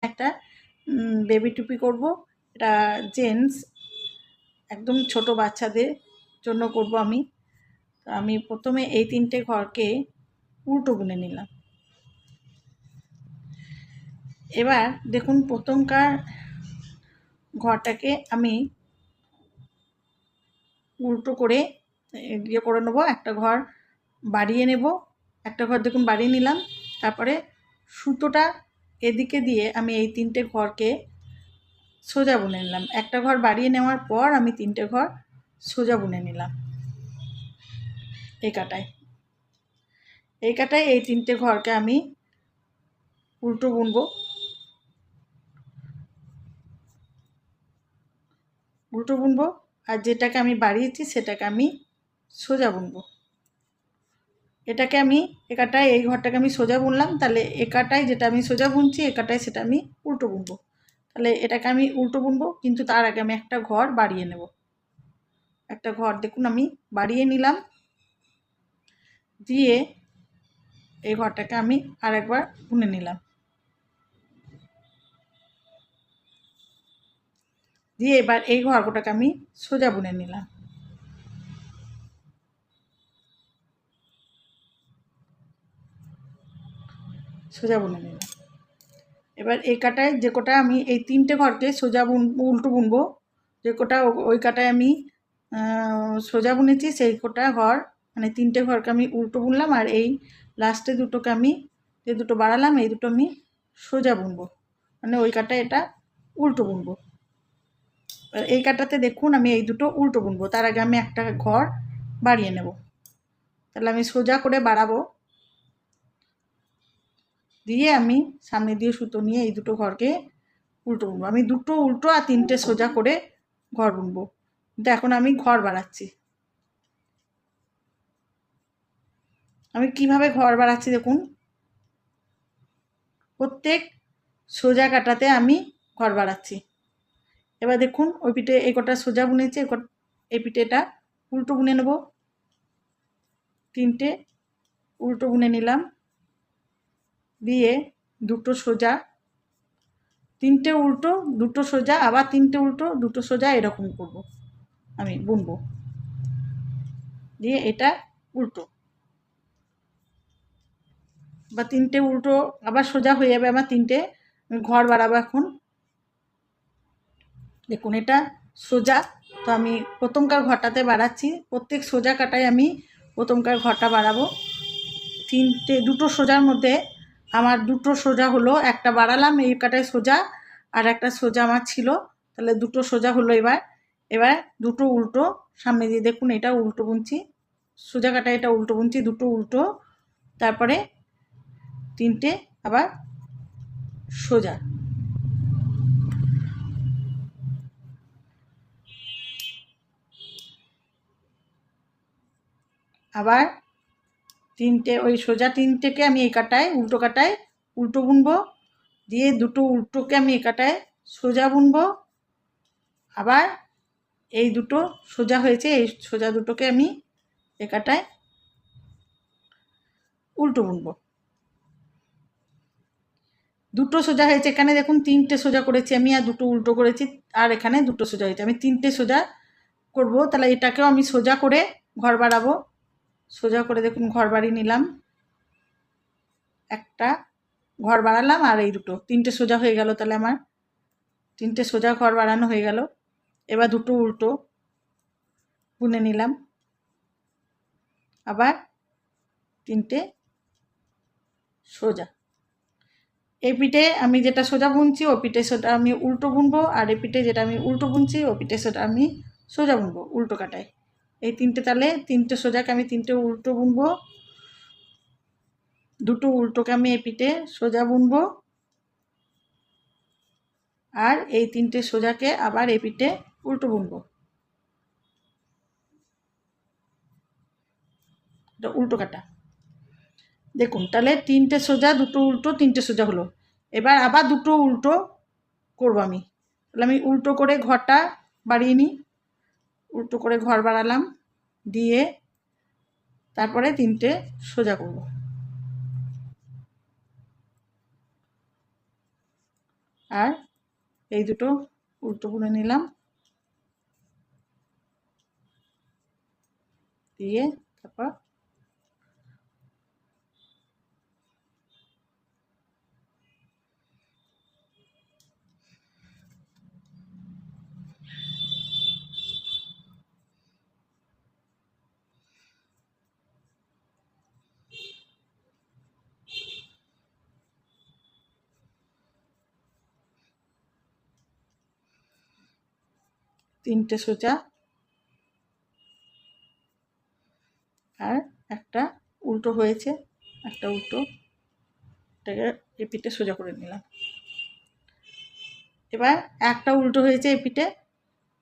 একটা বেবি টুপি করব। এটা জেন্টস, একদম ছোট বাচ্চাদের জন্য করব আমি। তো আমি প্রথমে এই 3টে ঘরকে উল্টো বুনে নিলাম। এবার দেখুন প্রথমকার ঘরটাকে আমি উল্টো করে ইয়ে করে নেবো, একটা ঘর বাড়িয়ে নেব। একটা ঘর দেখুন বাড়িয়ে নিলাম। তারপরে সুতোটা এদিকে দিয়ে আমি এই 3টে ঘরকে সোজা বুনে নিলাম। একটা ঘর বাড়িয়ে নেওয়ার পর আমি 3টে ঘর সোজা বুনে নিলাম এই কাটায়। এই 3টে ঘরকে আমি উল্টো বুনবো। আর যেটাকে আমি বাড়িয়েছি সেটাকে আমি সোজা বুনবো। এটাকে আমি একাটায় এই ঘরটাকে আমি সোজা বুনলাম, তাহলে একাটায় যেটা আমি সোজা বুনছি একাটায় সেটা আমি উল্টো বুনবো। তাহলে এটাকে আমি উল্টো বুনবো, কিন্তু তার আগে আমি একটা ঘর বাড়িয়ে নেব। একটা ঘর দেখুন আমি বাড়িয়ে নিলাম, দিয়ে এই ঘরটাকে আমি আরেকবার বুনে নিলাম, দিয়ে এবার এই ঘরটাকে আমি সোজা বুনে নিলাম। সোজা বুনে নিলাম। এবার এই কাটায় যে কোটা আমি এই 3টে ঘরকে সোজা উল্টো বুনবো, যে কোটা ওই কাটায় আমি সোজা বুনেছি সেই কোটা ঘর, মানে 3টে ঘরকে আমি উল্টো বুনলাম। আর এই লাস্টে দুটোকে আমি যে দুটো বাড়ালাম এই দুটো আমি সোজা বুনবো, মানে ওই কাটায় এটা উল্টো বুনবো। এই কাটাতে দেখুন আমি এই দুটো উল্টো বুনবো, তার আগে আমি একটা ঘর বাড়িয়ে নেব। তাহলে আমি সোজা করে বাড়াবো, দিয়ে আমি সামনে দিয়ে সুতো নিয়ে এই দুটো ঘরকে উল্টো বুনবো। আমি দুটো উল্টো আর 3টে সোজা করে ঘর বুনবো। কিন্তু এখন আমি ঘর বাড়াচ্ছি। আমি কিভাবে ঘর বাড়াচ্ছি দেখুন, প্রত্যেক সোজা কাটাতে আমি ঘর বাড়াচ্ছি। এবার দেখুন ওই পিঠে এই কটা সোজা বুনেছি, এই পিঠে এটা উল্টো বুনে নেব। 3টে উল্টো বুনে নিলাম, দিয়ে দুটো সোজা, 3টে উল্টো দুটো সোজা, আবার 3টে উল্টো দুটো সোজা, এরকম করব আমি বুনবো। দিয়ে এটা উল্টো, বা 3টে উল্টো আবার সোজা হয়ে যাবে আমার 3টে। আমি ঘর বাড়াবো এখন। দেখুন এটা সোজা, তো আমি প্রথমকার ঘরটাতে বাড়াচ্ছি। প্রত্যেক সোজা কাটায় আমি প্রথমকার ঘরটা বাড়াবো। দুটো সোজার মধ্যে আমার দুটো সোজা হলো, একটা বাড়ালাম এই কাটায় সোজা, আর একটা সোজা আমার ছিল, তাহলে দুটো সোজা হলো। এবার দুটো উল্টো সামনে দিয়ে দেখুন এটা উল্টো বুনছি, সোজা কাটায় এটা উল্টো বুনছি, দুটো উল্টো, তারপরে 3টে আবার সোজা। আবার 3টে ওই সোজা 3টেকে আমি এই কাটায় উল্টো কাটায় উল্টো বুনবো, দিয়ে দুটো উল্টোকে আমি এই কাটায় সোজা বুনবো। আবার এই দুটো সোজা হয়েছে, এই সোজা দুটোকে আমি এ কাটায় উল্টো বুনবো। দুটো সোজা হয়েছে, এখানে দেখুন 3টে সোজা করেছি আমি, আর দুটো উল্টো করেছি, আর এখানে দুটো সোজা হয়েছে। আমি 3টে সোজা করব, তাহলে এটাকেও আমি সোজা করে ঘর বাড়াবো। সোজা করে দেখুন ঘর বাড়িয়ে নিলাম, একটা ঘর বাড়ালাম, আর এই দুটো 3টে সোজা হয়ে গেল। তাহলে আমার 3টে সোজা ঘর বাড়ানো হয়ে গেল। এবার দুটো উল্টো বুনে নিলাম, আবার 3টে সোজা। এই পিঠে আমি যেটা সোজা বুনছি ও পিঠে সেটা আমি উল্টো বুনবো, আর এই পিঠে যেটা আমি উল্টো বুনছি ও পিঠে সেটা আমি সোজা বুনবো উল্টো কাটায়। এই 3টে, তাহলে 3টে সোজাকে আমি 3টে উল্টো বুনবো, দুটো উল্টোকে আমি এই পিঠে সোজা বুনবো, আর এই 3টে সোজাকে আবার এই পিঠে উল্টো বুনবো। এটা উল্টো কাটা। দেখুন তাহলে 3টে সোজা দুটো উল্টো 3টে সোজা হলো। এবার আবার দুটো উল্টো করবো আমি, তাহলে আমি উল্টো করে ঘরটা বাড়িয়ে নিই। উল্টো করে ঘর বাড়ালাম, দিয়ে তারপরে 3টে সোজা করব। আর এই দুটো উল্টো বুনে নিলাম, দিয়ে তারপর তিনটে সোজা আর একটা উল্টো হয়েছে, একটা উল্টো, এটাকে এপিঠে সোজা করে নিলাম। এবার একটা উল্টো হয়েছে এপিঠে,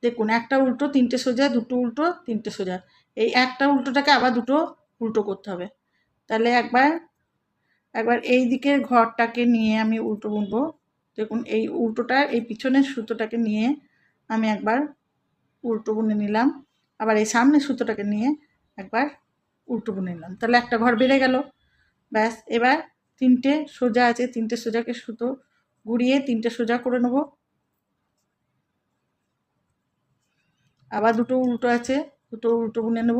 দেখুন একটা উল্টো তিনটে সোজা, দুটো উল্টো তিনটে সোজা, এই একটা উল্টোটাকে আবার দুটো উল্টো করতে হবে। তাহলে একবার এই দিকের ঘরটাকে নিয়ে আমি উল্টো বুনবো। দেখুন এই উল্টোটা, এই পিছনের সুতোটাকে নিয়ে আমি একবার উল্টো বুনে নিলাম, আবার এই সামনের সুতোটাকে নিয়ে একবার উল্টো বুনে নিলাম, তাহলে একটা ঘর বেড়ে গেল। ব্যাস, এবার তিনটে সোজা আছে, তিনটে সোজাকে সুতো ঘুরিয়ে তিনটে সোজা করে নেব। আবার দুটো উল্টো আছে, দুটো উল্টো বুনে নেব,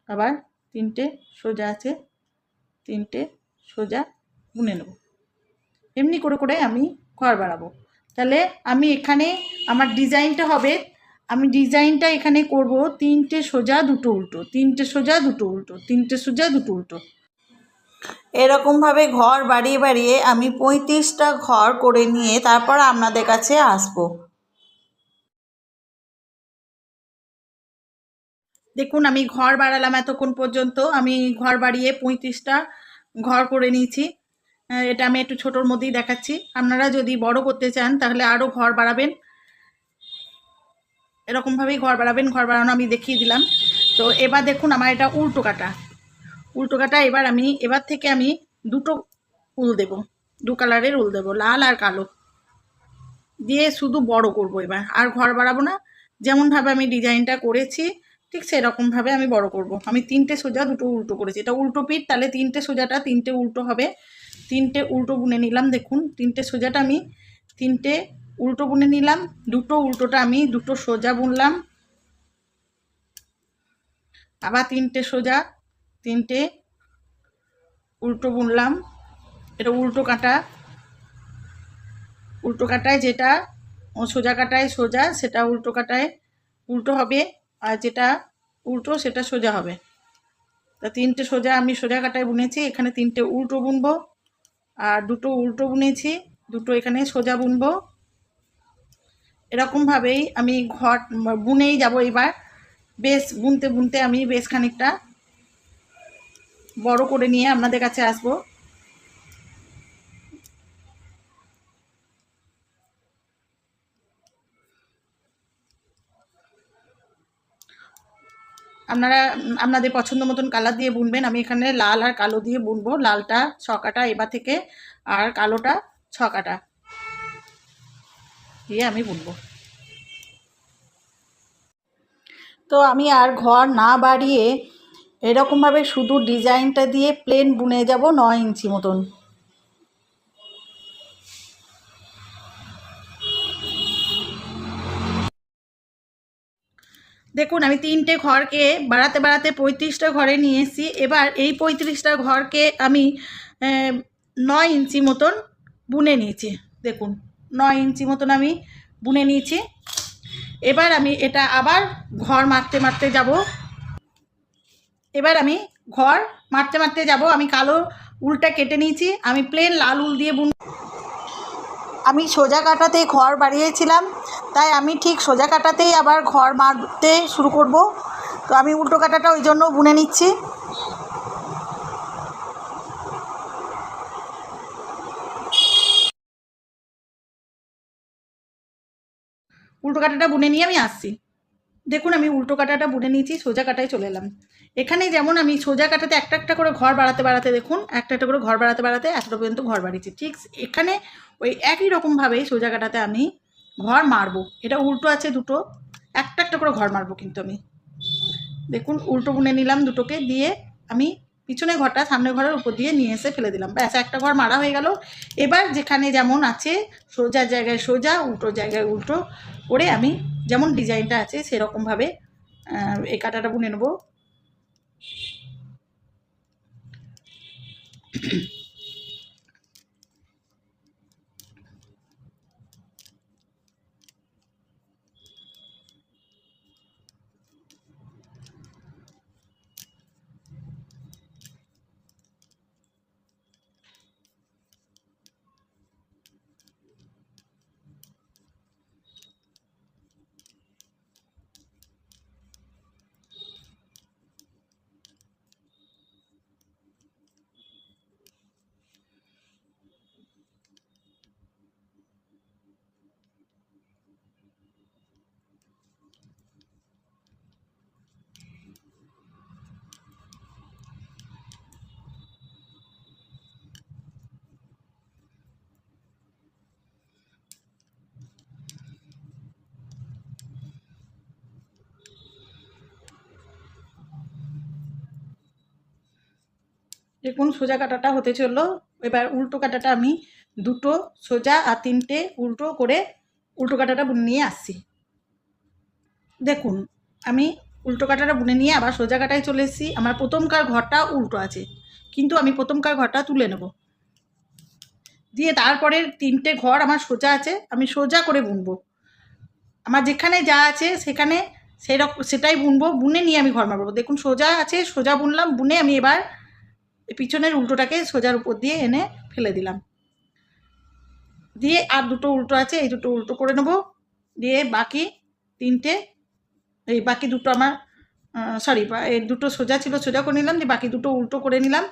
আবার তিনটে সোজা আছে, তিনটে সোজা বুনে নেব। এমনি করে করে আমি ঘর বাড়াবো। তাহলে আমি এখানে আমার ডিজাইনটা হবে, আমি ডিজাইনটা এখানে করব তিনটে সোজা দুটো উল্টো, তিনটে সোজা দুটো উল্টো, তিনটে সোজা দুটো উল্টো, এরকমভাবে ঘর বাড়িয়ে বাড়িয়ে আমি 35টা ঘর করে নিয়ে তারপর আপনাদের কাছে আসবো। দেখুন আমি ঘর বাড়ালাম, এতক্ষণ পর্যন্ত আমি ঘর বাড়িয়ে 35টা ঘর করে নিয়েছি। এটা আমি একটু ছোটোর মধ্যেই দেখাচ্ছি, আপনারা যদি বড় করতে চান তাহলে আরও ঘর বাড়াবেন, এরকমভাবেই ঘর বাড়াবেন। ঘর বাড়ানো আমি দেখিয়ে দিলাম। তো এবার দেখুন আমার এটা উল্টো কাটা, উল্টো কাটা। এবার থেকে আমি দুটো উল দেব, দু কালারের উল দেব, লাল আর কালো দিয়ে শুধু বড় করব। এবার আর ঘর বাড়াবো না, যেমনভাবে আমি ডিজাইনটা করেছি ঠিক সেরকমভাবে আমি বড় করব। আমি তিনটে সোজা দুটো উল্টো করেছি, এটা উল্টো পিঠ, তাহলে তিনটে সোজাটা তিনটে উল্টো হবে। তিনটে উল্টো বুনে নিলাম, দেখুন তিনটে সোজাটা আমি তিনটে উল্টো বুনে নিলাম, দুটো উল্টোটা আমি দুটো সোজা বুনলাম, আবার তিনটে সোজা তিনটে উল্টো বুনলাম। এটা উল্টো কাটা, উল্টো কাটায় যেটা সোজা কাটায় সোজা, সেটা উল্টো কাটায় উল্টো হবে, আর যেটা উল্টো সেটা সোজা হবে। তা তিনটে সোজা আমি সোজা কাটায় বুনেছি, এখানে তিনটে উল্টো বুনবো, আর দুটো উল্টো বুনেছি, দুটো এখানে সোজা বুনবো। এরকমভাবেই আমি ঘর বুনেই যাব। এবার বেশ বুনতে বুনতে আমি বেশ খানিকটা বড় করে নিয়ে আপনাদের কাছে আসবো। আপনারা আপনাদের পছন্দ মতন কালার দিয়ে বুনবেন। আমি এখানে লাল আর কালো দিয়ে বুনবো, লালটা 6 কাটা এবার থেকে, আর কালোটা 6 কাটা দিয়ে আমি বুনবো। তো আমি আর ঘর না বাড়িয়ে এরকমভাবে শুধু ডিজাইনটা দিয়ে প্লেন বুনে যাব 9 ইঞ্চি মতন। দেখুন আমি তিনটে ঘরকে বাড়াতে বাড়াতে 35টা ঘরে নিয়ে এসেছি। এবার এই 35টা ঘরকে আমি 9 ইঞ্চি মতন বুনে নিয়েছি। দেখুন 9 ইঞ্চি মতন আমি বুনে নিয়েছি। এবার আমি এটা আবার ঘর মারতে মারতে যাব। এবার আমি ঘর মারতে মারতে যাব। আমি কালো উলটা কেটে নিয়েছি, আমি প্লেন লাল উল দিয়ে বুন। আমি সোজা কাটাতে ঘর বাড়িয়েছিলাম, তাই আমি ঠিক সোজা কাটাতেই আবার ঘর মারতে শুরু করব। তো আমি উল্টো কাটাটা ওই জন্য বুনে নিচ্ছি। উল্টো কাটাটা বুনে নিয়ে আমি আসছি। দেখুন আমি উল্টো কাটাটা বুনে নিয়েছি, সোজা কাটায় চলে এলাম। এখানে যেমন আমি সোজা কাটাতে একটা একটা করে ঘর বাড়াতে বাড়াতে, দেখুন একটা একটা করে ঘর বাড়াতে বাড়াতে এতটা পর্যন্ত ঘর বাড়িয়েছি, ঠিক এখানে ওই একই রকমভাবেই সোজা কাটাতে আমি ঘর মারবো। এটা উল্টো আছে দুটো, একটা একটা করে ঘর মারবো কিন্তু আমি। দেখুন উল্টো বুনে নিলাম দুটোকে, দিয়ে আমি পিছনের ঘরটা সামনের ঘরের উপর দিয়ে নিয়ে এসে ফেলে দিলাম। ব্যাস, একটা ঘর মারা হয়ে গেল। এবার যেখানে যেমন আছে সোজা জায়গায় সোজা, উল্টো জায়গায় উল্টো করে আমি যেমন ডিজাইনটা আছে সেরকমভাবে এই কাঁটাটা বুনে নেব। দেখুন সোজা কাটাটা হতে চললো। এবার উল্টো কাটাটা আমি দুটো সোজা আর তিনটে উল্টো করে উল্টো কাটাটা বুনে নিয়ে আসছি। দেখুন আমি উল্টো কাটাটা বুনে নিয়ে আবার সোজা কাটায় চলে এসেছি। আমার প্রথমকার ঘরটা উল্টো আছে, কিন্তু আমি প্রথমকার ঘরটা তুলে নেব। দিয়ে তারপরের তিনটে ঘর আমার সোজা আছে, আমি সোজা করে বুনবো। আমার যেখানে যা আছে সেখানে সেটাই বুনবো, বুনে নিয়ে আমি ঘর মারবো। দেখুন সোজা আছে, সোজা বুনলাম, বুনে আমি এবার পিছনের উল্টোটাকে সোজার উপর দিয়ে এনে ফেলে দিলাম। দিয়ে আর দুটো উল্টো আছে, এই দুটো উল্টো করে নেব। দিয়ে বাকি তিনটে, এই বাকি দুটো আমার সরি, এই দুটো সোজা ছিল, সোজা করে নিলাম। দিয়ে বাকি দুটো উল্টো করে নিলাম।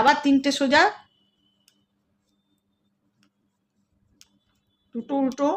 আবার তিনটে সোজা, দুটো উল্টো,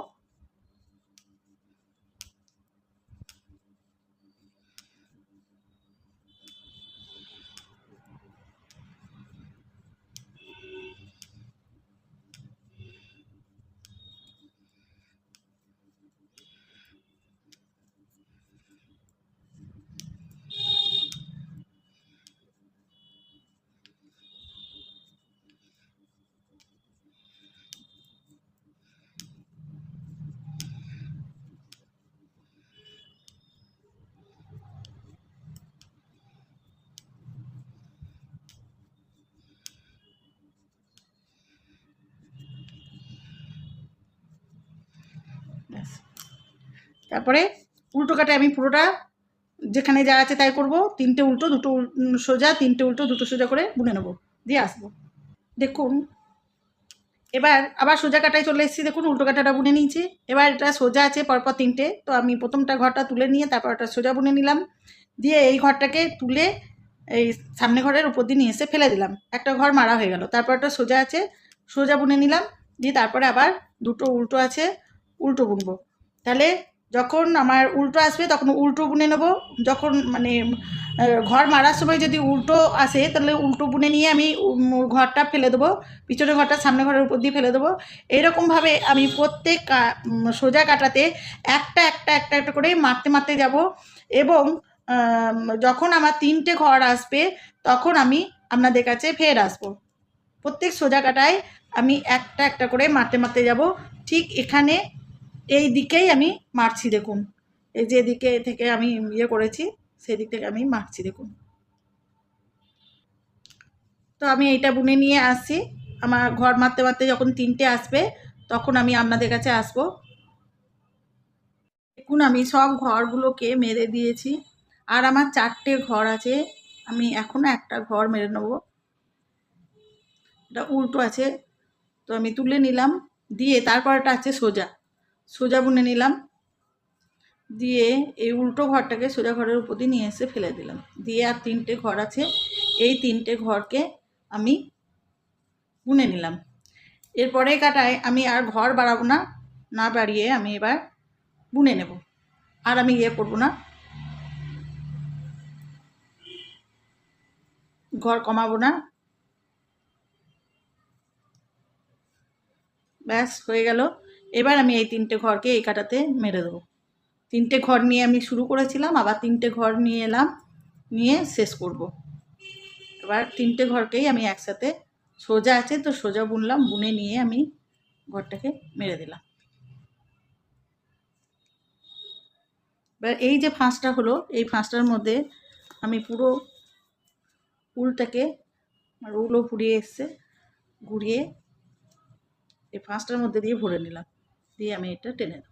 ব্যাস। তারপরে উল্টো কাটে আমি পুরোটা যেখানে যা আছে তাই করব। তিনটে উল্টো দুটো সোজা, তিনটে উল্টো দুটো সোজা করে বুনে নেবো, দিয়ে আসবো। দেখুন এবার আবার সোজা কাটায় চলে এসেছি। দেখুন উল্টো কাটাটা বুনে নিয়েছি। এবার এটা সোজা আছে পরপর তিনটে, তো আমি প্রথমটা ঘরটা তুলে নিয়ে তারপর ওটা সোজা বুনে নিলাম। দিয়ে এই ঘরটাকে তুলে এই সামনে ঘরের উপর দিয়ে নিয়ে এসে ফেলে দিলাম। একটা ঘর মারা হয়ে গেল। তারপর একটা সোজা আছে, সোজা বুনে নিলাম। দিয়ে তারপরে আবার দুটো উল্টো আছে, উল্টো বুনবো। তাহলে যখন আমার উল্টো আসবে তখন উল্টো বুনে নেবো। যখন মানে ঘর মারার সময় যদি উল্টো আসে তাহলে উল্টো বুনে নিয়ে আমি ঘরটা ফেলে দেবো, পিছনের ঘরটা সামনে ঘরের উপর দিয়ে ফেলে দেবো। এইরকমভাবে আমি প্রত্যেক সোজা কাটাতে একটা একটা একটা একটা করে মারতে মারতে যাব। এবং যখন আমার তিনটে ঘর আসবে তখন আমি আপনাদের কাছে ফের আসবো। প্রত্যেক সোজা কাটায় আমি একটা একটা করে মারতে মারতে যাব। ঠিক এখানে এই দিকেই আমি মারছি। দেখুন এই যে দিকে থেকে আমি ইয়ে করেছি সেদিক থেকে আমি মারছি। দেখুন, তো আমি এইটা বুনে নিয়ে আসছি। আমার ঘর মারতে মারতে যখন তিনটে আসবে তখন আমি আপনাদের কাছে আসবো। দেখুন আমি সব ঘরগুলোকে মেরে দিয়েছি, আর আমার চারটে ঘর আছে। আমি এখনও একটা ঘর মেরে নেবো। এটা উল্টো আছে, তো আমি তুলে নিলাম। দিয়ে তারপরটা আছে সোজা, সোজা বুনে নিলাম। দিয়ে এই উল্টো ঘরটাকে সোজা ঘরের উপর দিয়ে নিয়ে এসে ফেলে দিলাম। দিয়ে আর তিনটে ঘর আছে, এই তিনটে ঘরকে আমি বুনে নিলাম। এরপরে কাটায় আমি আর ঘর বাড়াবো না, না বাড়িয়ে আমি এবার বুনে নেব। আর আমি ইয়ে করবো না, ঘর কমাবো না। ব্যাস হয়ে গেল। এবার আমি এই তিনটে ঘরকে এই কাটাতে মেরে দেবো। তিনটে ঘর নিয়ে আমি শুরু করেছিলাম, আবার তিনটে ঘর নিয়ে এলাম, নিয়ে শেষ করব। এবার তিনটে ঘরকেই আমি একসাথে, সোজা আছে তো সোজা বুনলাম, বুনে নিয়ে আমি ঘরটাকে মেরে দিলাম। এবার এই যে ফাঁসটা হলো, এই ফাঁসটার মধ্যে আমি পুরো উলটাকে, আর উলও ফুরিয়ে এসছে, ঘুরিয়ে এই ফাঁসটার মধ্যে দিয়ে ভরে নিলাম, দিয়ে আমি এটা টেনে দেবো।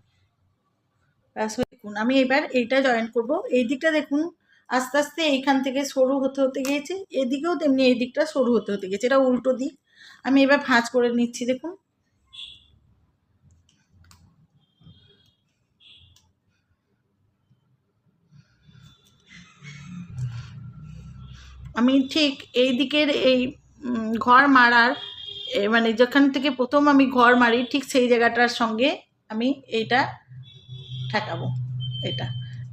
ব্যাস, দেখুন আমি এবার এইটা জয়েন করব। এই দিকটা দেখুন আস্তে আস্তে এইখান থেকে সরু হতে হতে গিয়েছে, এদিকেও তেমনি এই দিকটা সরু হতে হতে গেছে, এটা উল্টো দিক। আমি এবার ভাঁজ করে নিচ্ছি। দেখুন আমি ঠিক এই দিকের এই ঘর মারার মানে যেখান থেকে প্রথম আমি ঘর মারি ঠিক সেই জায়গাটার সঙ্গে আমি এইটা ঠেকাবো।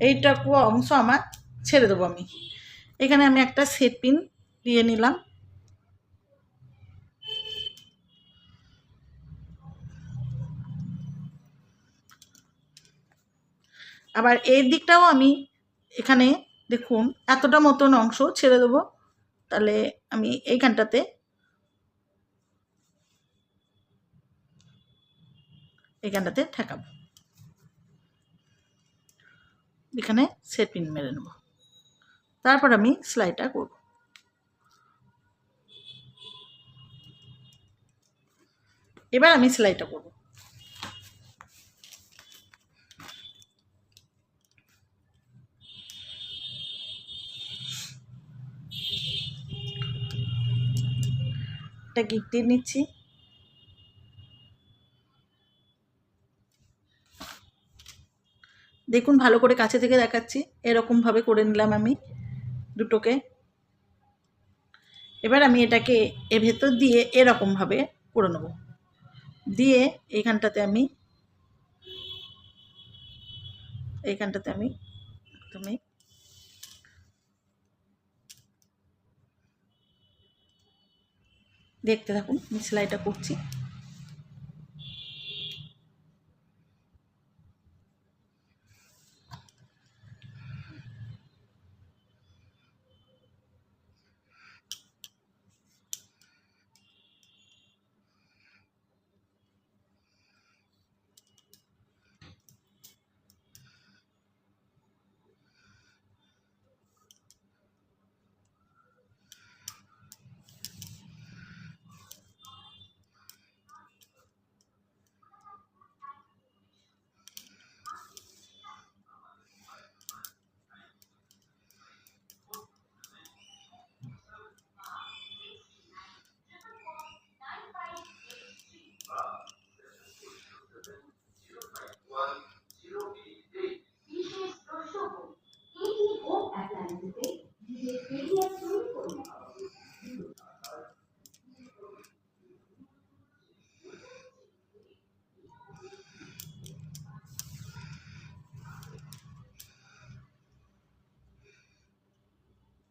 এইটুকু অংশ আমার ছেড়ে দেবো। আমি এখানে আমি একটা সেট পিন দিয়ে নিলাম। আবার এই দিকটাও আমি এখানে দেখুন এতটা মতন অংশ ছেড়ে দেবো, তাহলে আমি এইখানটাতে ঠেকাবো। এখানে সেট পিন মেরে নেব, তারপর আমি সেলাইটা করব। এবার আমি সেলাইটা করব। এটা গিট দিয়ে নিচ্ছি। দেখুন ভালো করে কাছে থেকে দেখাচ্ছি, এরকমভাবে করে নিলাম আমি দুটোকে। এবার আমি এটাকে এর ভেতর দিয়ে এরকমভাবে করে নেব, দিয়ে এইখানটাতে আমি একদমই দেখতে থাকুন, আমি সেলাইটা করছি।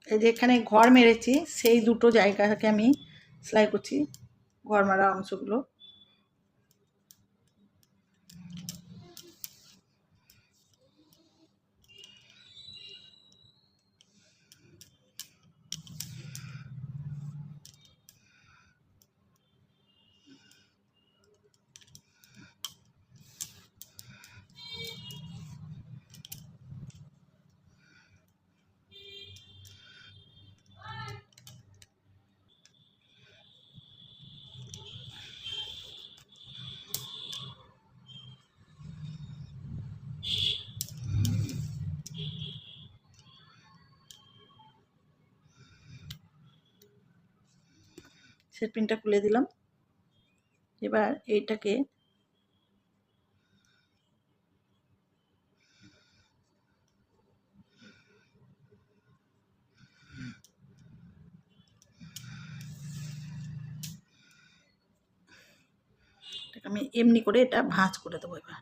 এই যে এখানে ঘর মেরেছি সেই দুটো জায়গাকে আমি সেলাই করছি, ঘর মারা অংশগুলো। সেট পিনটা খুলে দিলাম। এবার এইটাকে আমি এমনি করে এটা ভাঁজ করে দেবো। এবার